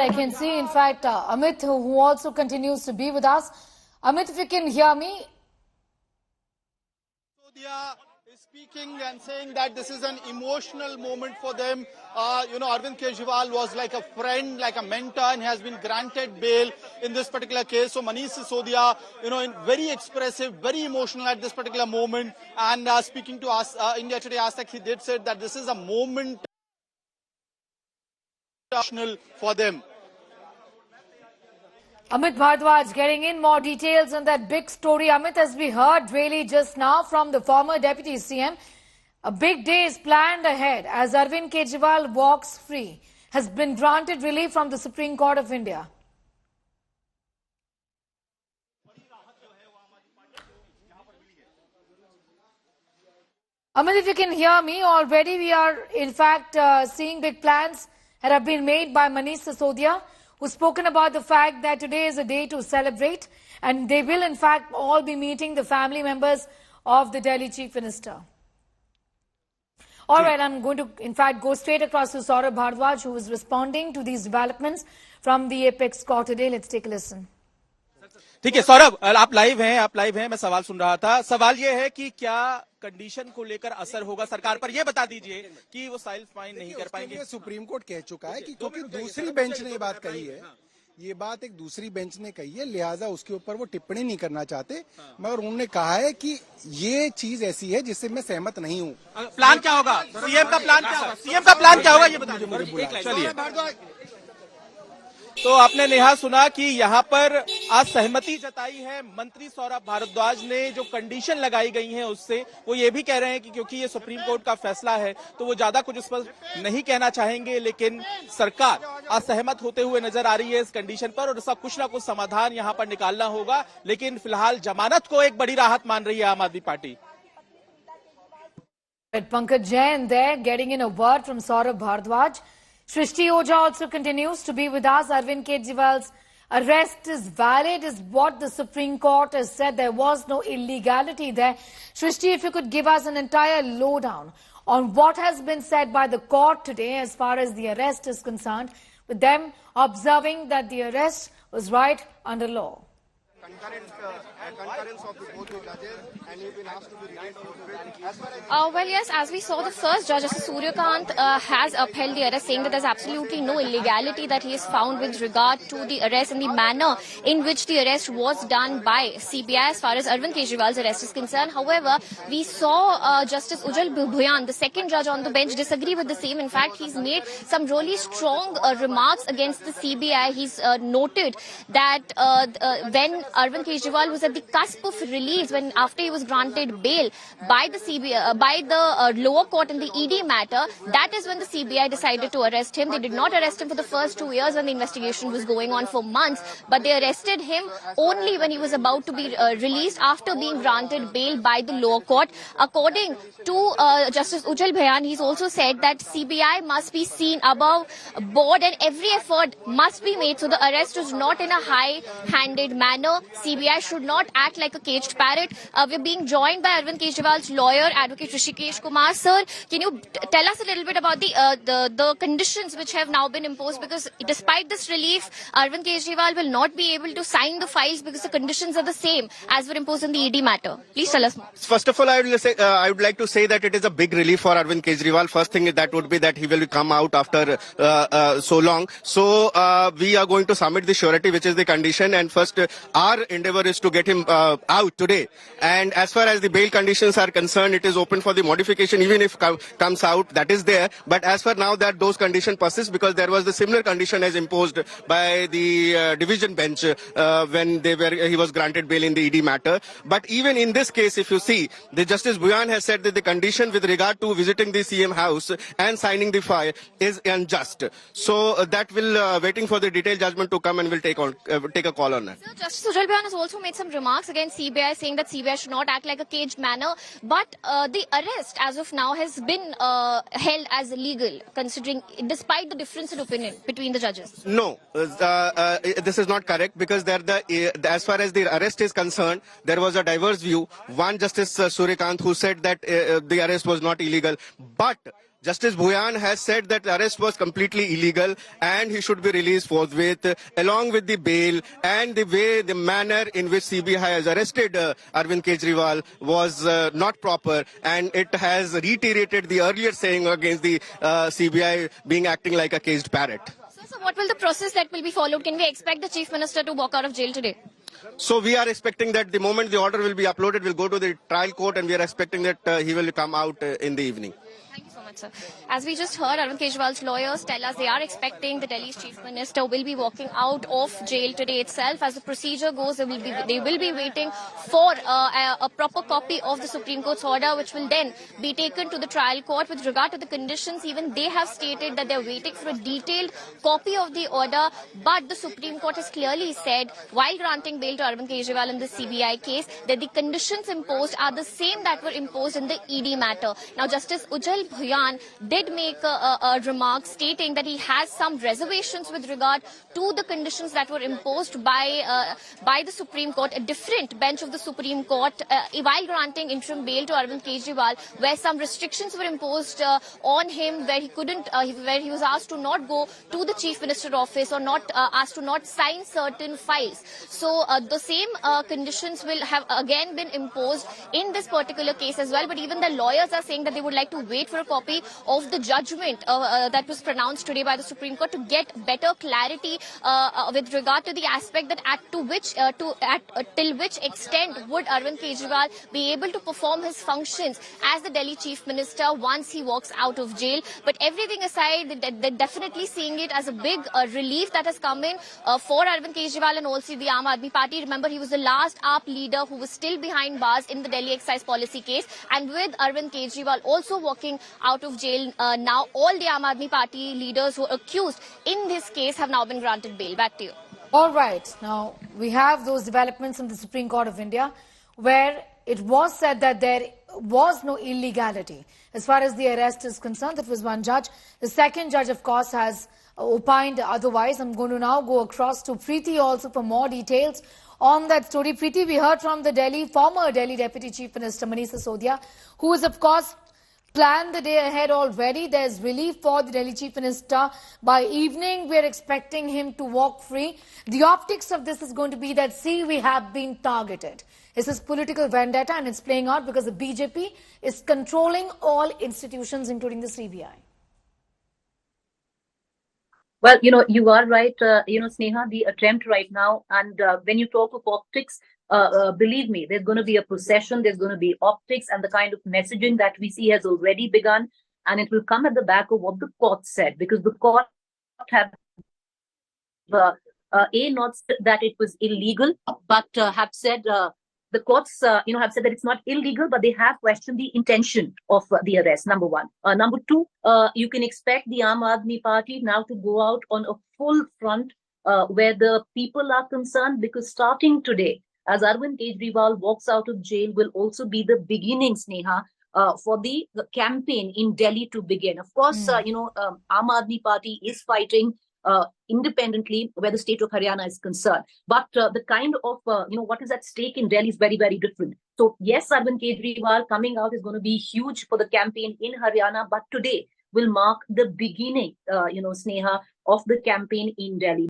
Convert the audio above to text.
I can see, in fact, Amit, who also continues to be with us. Amit, if you can hear me. Sodhia is speaking and saying that this is an emotional moment for them. Arvind Kejriwal was like a friend, like a mentor, and has been granted bail in this particular case. So Manish Sisodia, very expressive, very emotional at this particular moment. And speaking to us, India Today Ask, he did say that this is a moment emotional for them. Amit Bhardwaj getting in more details on that big story. Amit, as we heard really just now from the former Deputy CM, a big day is planned ahead as Arvind Kejriwal walks free, has been granted relief from the Supreme Court of India. Amit, if you can hear me, already we are in fact seeing big plans that have been made by Manish Sisodia, who's spoken about the fact that today is a day to celebrate, and they will in fact all be meeting the family members of the Delhi Chief Minister. All right, I'm going to in fact go straight across to Saurabh Bhardwaj, who is responding to these developments from the Apex Court today. Let's take a listen. ठीक है सौरभ, आप live हैं, मैं सवाल सुन रहा था। सवाल ये है कि क्या कंडीशन को लेकर असर होगा सरकार पर, ये बता दीजिए कि वो सेल्फ फाइन नहीं कर पाएंगे। सुप्रीम कोर्ट कह चुका है कि क्योंकि दूसरी बेंच ने ये बात कही है, ये बात एक दूसरी बेंच ने कही है, लिहाजा उसके ऊपर वो टिप्पणी नहीं करना चाहते, मगर उन्होंने कहा है कि ये चीज ऐसी है जिससे मैं सहमत नहीं हूँ। प्लान क्या होगा, सीएम का प्लान क्या होगा, सीएम का प्लान क्या होगा, ये बता दीजिए। चलिए, तो आपने नेहा सुना कि यहाँ पर आज सहमति जताई है मंत्री सौरभ भारद्वाज ने। जो कंडीशन लगाई गई हैं उससे वो ये भी कह रहे हैं कि क्योंकि ये सुप्रीम कोर्ट का फैसला है तो वो ज्यादा कुछ उस पर नहीं कहना चाहेंगे, लेकिन सरकार असहमत होते हुए नजर आ रही है इस कंडीशन पर और उसका कुछ ना कुछ समाधान यहाँ पर निकालना होगा। लेकिन फिलहाल जमानत को एक बड़ी राहत मान रही है आम आदमी party. Pankaj Jain there getting in a word from Saurabh Bhardwaj. Shrishti Oja also continues to be with us. Arvind Kejriwal's arrest is valid, is what the Supreme Court has said. There was no illegality there. Shrishti, if you could give us an entire lowdown on what has been said by the court today as far as the arrest is concerned, with them observing that the arrest was right under law. Concurrence of the both the judges, and you've been asked to be released. Well, yes, as we saw, the first judge, Justice Suryakant, has upheld the arrest, saying that there's absolutely no illegality that he has found with regard to the arrest and the manner in which the arrest was done by CBI as far as Arvind Kejriwal's arrest is concerned. However, we saw Justice Ujjwal Bhuyan, the second judge on the bench, disagree with the same. In fact, he's made some really strong remarks against the CBI. He's noted that when Arvind Kejriwal was at the cusp of release, after he was granted bail by the CBI, by the lower court in the ED matter, that is when the CBI decided to arrest him. They did not arrest him for the first 2 years when the investigation was going on for months, but they arrested him only when he was about to be released after being granted bail by the lower court. According to Justice Ujjwal Bhuyan, he's also said that CBI must be seen above board and every effort must be made so the arrest is not in a high-handed manner. CBI should not act like a caged parrot. We're being joined by Arvind Kejriwal's lawyer, Advocate Hrishikesh Kumar. Sir, can you tell us a little bit about the conditions which have now been imposed? Because despite this relief, Arvind Kejriwal will not be able to sign the files because the conditions are the same as were imposed in the ED matter. Please tell us more. First of all, I would like to say that it is a big relief for Arvind Kejriwal. First thing that would be that he will come out after so long. So we are going to submit the surety, which is the condition, and first our endeavor is to get him out today. And as far as the bail conditions are concerned, it is open for the modification, even if comes out, that is there. But as for now, that those conditions persist because there was the similar condition as imposed by the division bench when he was granted bail in the ED matter. But even in this case, if you see, the Justice Bhuyan has said that the condition with regard to visiting the CM house and signing the file is unjust. So that will waiting for the detailed judgment to come and will take a call on that. Sir, Justice Ujjwal Bhuyan has also made some remarks against CBI, saying that CBI should not act like a caged manner. But the arrest, as of now, has been held as illegal, considering, despite the difference in opinion between the judges. No, this is not correct because as far as the arrest is concerned, there was a diverse view. One Justice Suryakant who said that the arrest was not illegal, but Justice Bhuyan has said that the arrest was completely illegal and he should be released forthwith, along with the bail and the manner in which CBI has arrested Arvind Kejriwal was not proper, and it has reiterated the earlier saying against the CBI being acting like a caged parrot. So what will the process that will be followed? Can we expect the Chief Minister to walk out of jail today? So we are expecting that the moment the order will be uploaded, we'll go to the trial court, and we are expecting that he will come out in the evening. Thank you so much, sir. As we just heard, Arvind Kejriwal's lawyers tell us they are expecting the Delhi's Chief Minister will be walking out of jail today itself. As the procedure goes, they will be waiting for a proper copy of the Supreme Court's order, which will then be taken to the trial court. With regard to the conditions, even they have stated that they're waiting for a detailed copy of the order. But the Supreme Court has clearly said, while granting bail to Arvind Kejriwal in the CBI case, that the conditions imposed are the same that were imposed in the ED matter. Now, Justice Ujjwal Bhuyan did make a remark stating that he has some reservations with regard to the conditions that were imposed by the Supreme Court, a different bench of the Supreme Court, while granting interim bail to Arvind Kejriwal, where some restrictions were imposed on him, where he was asked to not go to the Chief Minister's office or not asked to not sign certain files. So the same conditions will have again been imposed in this particular case as well. But even the lawyers are saying that they would like to wait for a copy of the judgment that was pronounced today by the Supreme Court to get better clarity with regard to the aspect that till which extent would Arvind Kejriwal be able to perform his functions as the Delhi Chief Minister once he walks out of jail. But everything aside, they're definitely seeing it as a big relief that has come in for Arvind Kejriwal and also the Aam Aadmi Party. Remember, he was the last AAP leader who was still behind bars in the Delhi excise policy case, and with Arvind Kejriwal also walking out of jail now, all the Aam Aadmi Party leaders who were accused in this case have now been granted bail. Back to you. All right. Now, we have those developments in the Supreme Court of India where it was said that there was no illegality as far as the arrest is concerned. That was one judge. The second judge, of course, has opined otherwise. I'm going to now go across to Preeti also for more details on that story. Preeti, we heard from the former Delhi Deputy Chief Minister Manish Sisodia, who is, of course, planned the day ahead already. There's relief for the Delhi Chief Minister. By evening, we're expecting him to walk free. The optics of this is going to be that, see, we have been targeted. This is political vendetta, and it's playing out because the BJP is controlling all institutions, including the CBI. Well, you are right, Sneha, the attempt right now. And when you talk of optics, believe me, there's going to be a procession, there's going to be optics, and the kind of messaging that we see has already begun. And it will come at the back of what the court said, because the court have not said that it was illegal, but have said the courts, have said that it's not illegal, but they have questioned the intention of the arrest, number one. Number two, you can expect the Aam Aadmi Party now to go out on a full front where the people are concerned, because starting today, as Arvind Kejriwal walks out of jail, will also be the beginning, Sneha, for the campaign in Delhi to begin. Of course, Aam Aadmi Party is fighting independently where the state of Haryana is concerned. But the kind of, what is at stake in Delhi is very, very different. So yes, Arvind Kejriwal coming out is going to be huge for the campaign in Haryana, but today will mark the beginning, Sneha, of the campaign in Delhi.